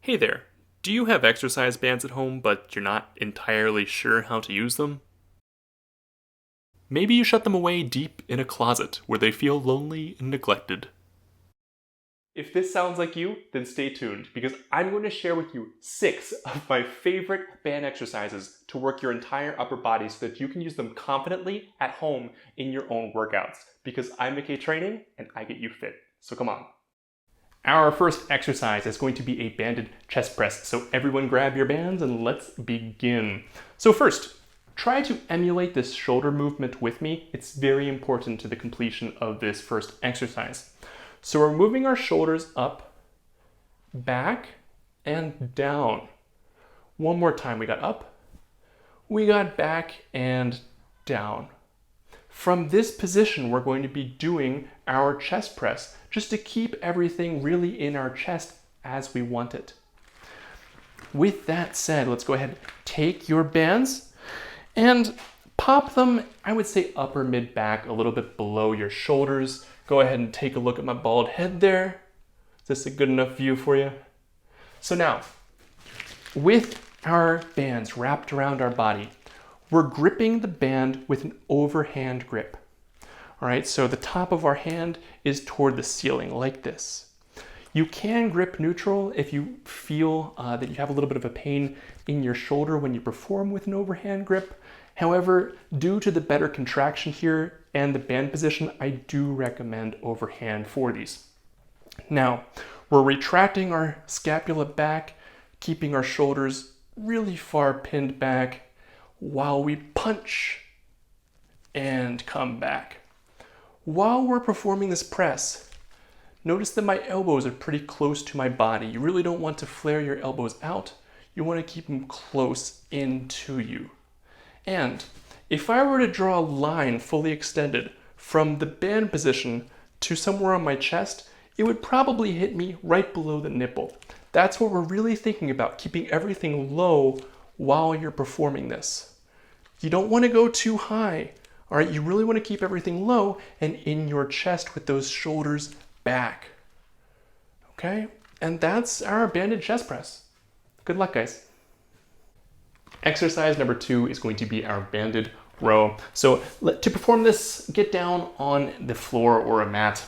Hey there, do you have exercise bands at home but you're not entirely sure how to use them? Maybe you shut them away deep in a closet where they feel lonely and neglected. If this sounds like you, then stay tuned because I'm going to share with you 6 of my favorite band exercises to work your entire upper body so that you can use them confidently at home in your own workouts because I'm McKay Training and I get you fit. So come on. Our first exercise is going to be a banded chest press. So everyone grab your bands and let's begin. So first, try to emulate this shoulder movement with me. It's very important to the completion of this first exercise. So we're moving our shoulders up, back, and down. One more time, we got up, we got back, and down. From this position, we're going to be doing our chest press just to keep everything really in our chest as we want it. With that said, let's go ahead and take your bands and pop them, I would say upper mid back, a little bit below your shoulders. Go ahead and take a look at my bald head there. Is this a good enough view for you? So now, with our bands wrapped around our body, we're gripping the band with an overhand grip. All right, so the top of our hand is toward the ceiling like this. You can grip neutral if you feel that you have a little bit of a pain in your shoulder when you perform with an overhand grip. However, due to the better contraction here and the band position, I do recommend overhand for these. Now, we're retracting our scapula back, keeping our shoulders really far pinned back while we punch and come back. While we're performing this press, notice that my elbows are pretty close to my body. You really don't want to flare your elbows out. You want to keep them close into you. And if I were to draw a line fully extended from the band position to somewhere on my chest, it would probably hit me right below the nipple. That's what we're really thinking about, keeping everything low while you're performing this. You don't want to go too high. All right, you really want to keep everything low and in your chest with those shoulders back. Okay, and that's our banded chest press. Good luck, guys. Exercise number 2 is going to be our banded row. So to perform this, get down on the floor or a mat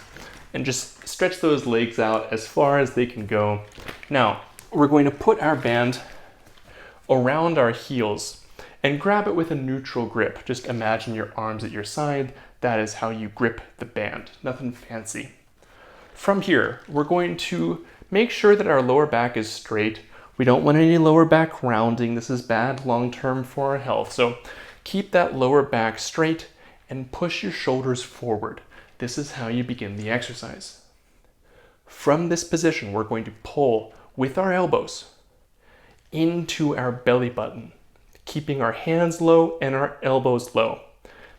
and just stretch those legs out as far as they can go. Now, we're going to put our band around our heels and grab it with a neutral grip. Just imagine your arms at your side. That is how you grip the band. Nothing fancy. From here, we're going to make sure that our lower back is straight. We don't want any lower back rounding. This is bad long-term for our health. So keep that lower back straight and push your shoulders forward. This is how you begin the exercise. From this position, we're going to pull with our elbows into our belly button, keeping our hands low and our elbows low.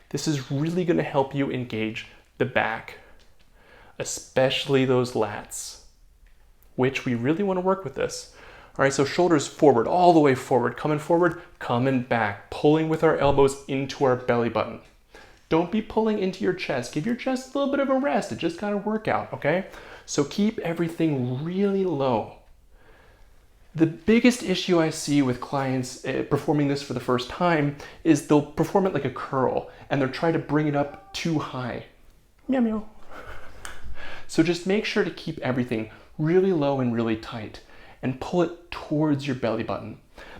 This is really going to help you engage the back, especially those lats, which we really want to work with this. All right, so shoulders forward, all the way forward, coming back, pulling with our elbows into our belly button. Don't be pulling into your chest. Give your chest a little bit of a rest. It just got to work out, okay? So keep everything really low. The biggest issue I see with clients performing this for the first time is they'll perform it like a curl and they're trying to bring it up too high. Meow, meow. So just make sure to keep everything really low and really tight and pull it towards your belly button.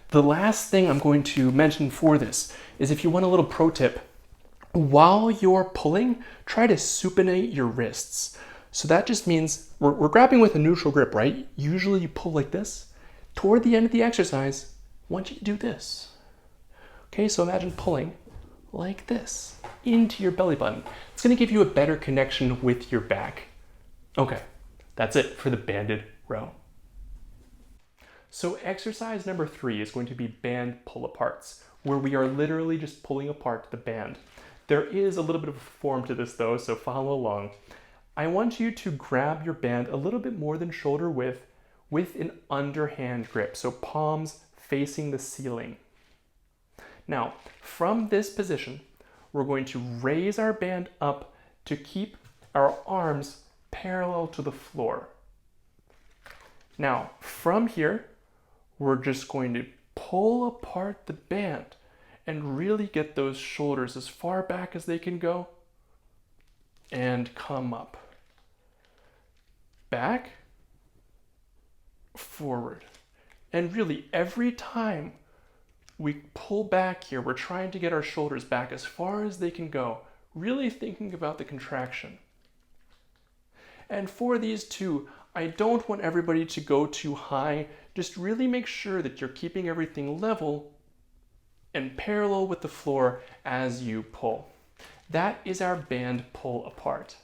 The last thing I'm going to mention for this is if you want a little pro tip, while you're pulling, try to supinate your wrists. So that just means we're grabbing with a neutral grip, right? Usually you pull like this. Toward the end of the exercise, I want you to do this. Okay, so imagine pulling like this into your belly button. It's going to give you a better connection with your back. Okay, that's it for the banded row. So exercise number 3 is going to be band pull-aparts, where we are literally just pulling apart the band. There is a little bit of a form to this though, so follow along. I want you to grab your band a little bit more than shoulder width with an underhand grip, so palms facing the ceiling. Now, from this position, we're going to raise our band up to keep our arms parallel to the floor. Now, from here, we're just going to pull apart the band and really get those shoulders as far back as they can go and come up. Back, forward. And really, every time we pull back here, we're trying to get our shoulders back as far as they can go, really thinking about the contraction. And for these two, I don't want everybody to go too high. Just really make sure that you're keeping everything level and parallel with the floor as you pull. That is our band pull apart.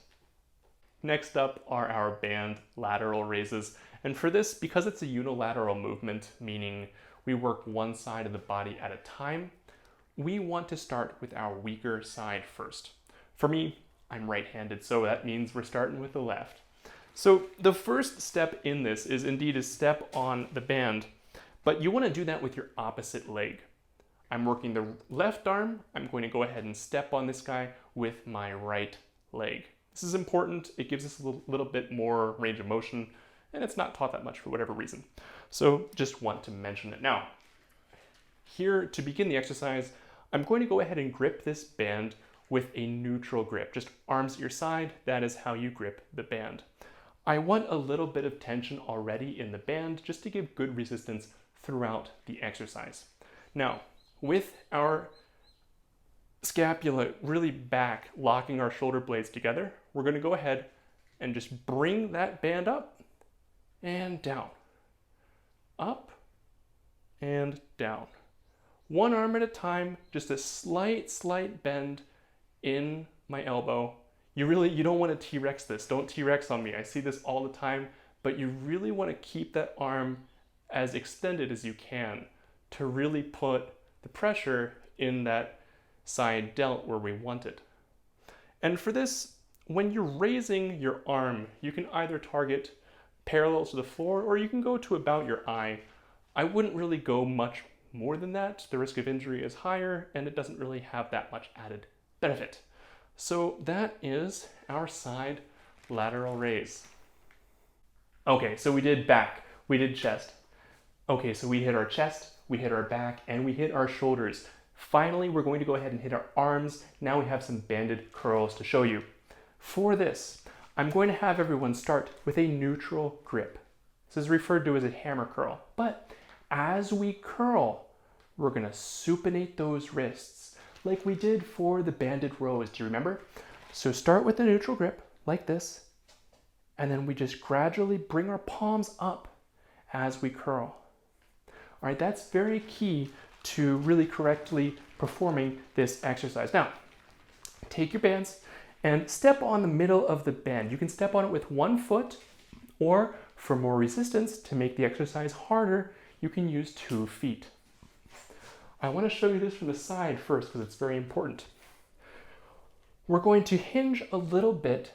Next up are our band lateral raises. And for this, because it's a unilateral movement, meaning we work one side of the body at a time, we want to start with our weaker side first. For me, I'm right-handed, so that means we're starting with the left. So the first step in this is indeed a step on the band, but you want to do that with your opposite leg. I'm working the left arm. I'm going to go ahead and step on this guy with my right leg. This is important. It gives us a little bit more range of motion, and it's not taught that much for whatever reason. So just want to mention it. Now, here to begin the exercise, I'm going to go ahead and grip this band with a neutral grip. Just arms at your side. That is how you grip the band. I want a little bit of tension already in the band just to give good resistance throughout the exercise. Now, with our scapula really back, locking our shoulder blades together, we're going to go ahead and just bring that band up and down. Up and down. One arm at a time, just a slight bend in my elbow. You don't want to T-Rex this. Don't T-Rex on me. I see this all the time, but you really want to keep that arm as extended as you can to really put the pressure in that side delt where we want it. And for this, when you're raising your arm, you can either target parallel to the floor or you can go to about your eye. I wouldn't really go much more than that. The risk of injury is higher and it doesn't really have that much added benefit. So that is our side lateral raise. Okay, so we did back, we did chest. Okay, so we hit our chest, we hit our back, and we hit our shoulders. Finally, we're going to go ahead and hit our arms. Now we have some banded curls to show you. For this, I'm going to have everyone start with a neutral grip. This is referred to as a hammer curl. But as we curl, we're going to supinate those wrists like we did for the banded rows. Do you remember? So start with the neutral grip like this, and then we just gradually bring our palms up as we curl. All right, that's very key to really correctly performing this exercise. Now, take your bands and step on the middle of the band. You can step on it with one foot, or for more resistance, to make the exercise harder, you can use 2 feet. I want to show you this from the side first because it's very important. We're going to hinge a little bit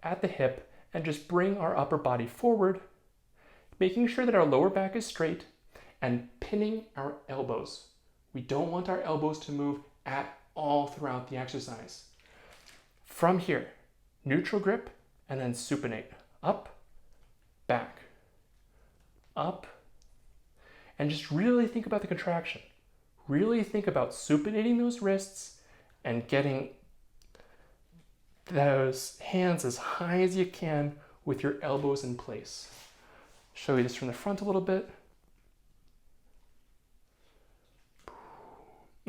at the hip and just bring our upper body forward, making sure that our lower back is straight and pinning our elbows. We don't want our elbows to move at all throughout the exercise. From here, neutral grip and then supinate. Up, back, up, and just really think about the contraction. Really think about supinating those wrists and getting those hands as high as you can with your elbows in place. Show you this from the front a little bit.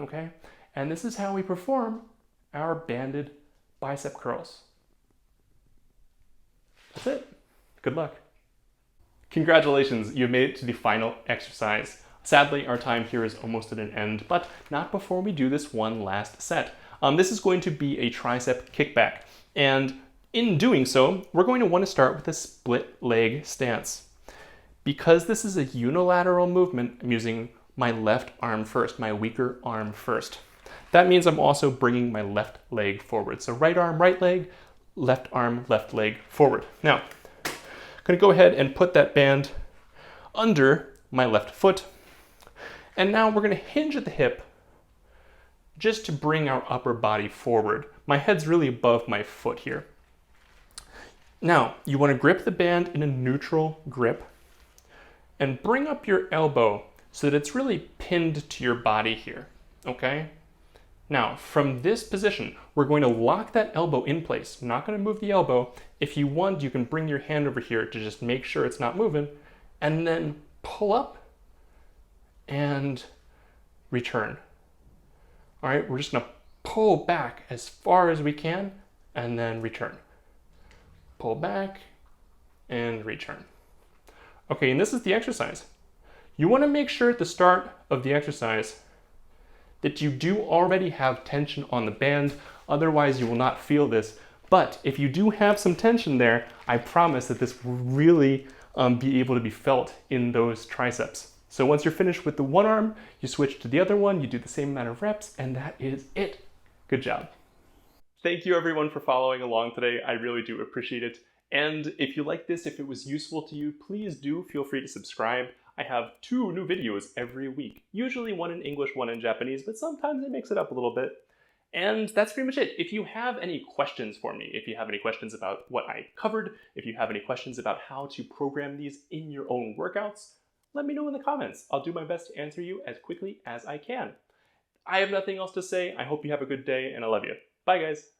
Okay, and this is how we perform our banded bicep curls. That's it. Good luck. Congratulations, you made it to the final exercise. Sadly, our time here is almost at an end, but not before we do this one last set. This is going to be a tricep kickback, and in doing so, we're going to want to start with a split leg stance. Because this is a unilateral movement, I'm using my left arm first, my weaker arm first. That means I'm also bringing my left leg forward. So right arm, right leg, left arm, left leg forward. Now, I'm going to go ahead and put that band under my left foot. And now we're going to hinge at the hip just to bring our upper body forward. My head's really above my foot here. Now, you want to grip the band in a neutral grip. and bring up your elbow so that it's really pinned to your body here, okay? Now, from this position, we're going to lock that elbow in place. I'm not going to move the elbow. If you want, you can bring your hand over here to just make sure it's not moving, and then pull up and return. All right, we're just going to pull back as far as we can and then return. Pull back and return. Okay, and this is the exercise. You want to make sure at the start of the exercise that you do already have tension on the band, otherwise you will not feel this. But if you do have some tension there, I promise that this will really be able to be felt in those triceps. So once you're finished with the one arm, you switch to the other one, you do the same amount of reps, and that is it. Good job. Thank you everyone for following along today. I really do appreciate it. And if you like this, if it was useful to you, please do feel free to subscribe. I have 2 new videos every week, usually one in English, one in Japanese, but sometimes I mix it up a little bit. And that's pretty much it. If you have any questions for me, if you have any questions about what I covered, if you have any questions about how to program these in your own workouts, let me know in the comments. I'll do my best to answer you as quickly as I can. I have nothing else to say. I hope you have a good day, and I love you. Bye, guys.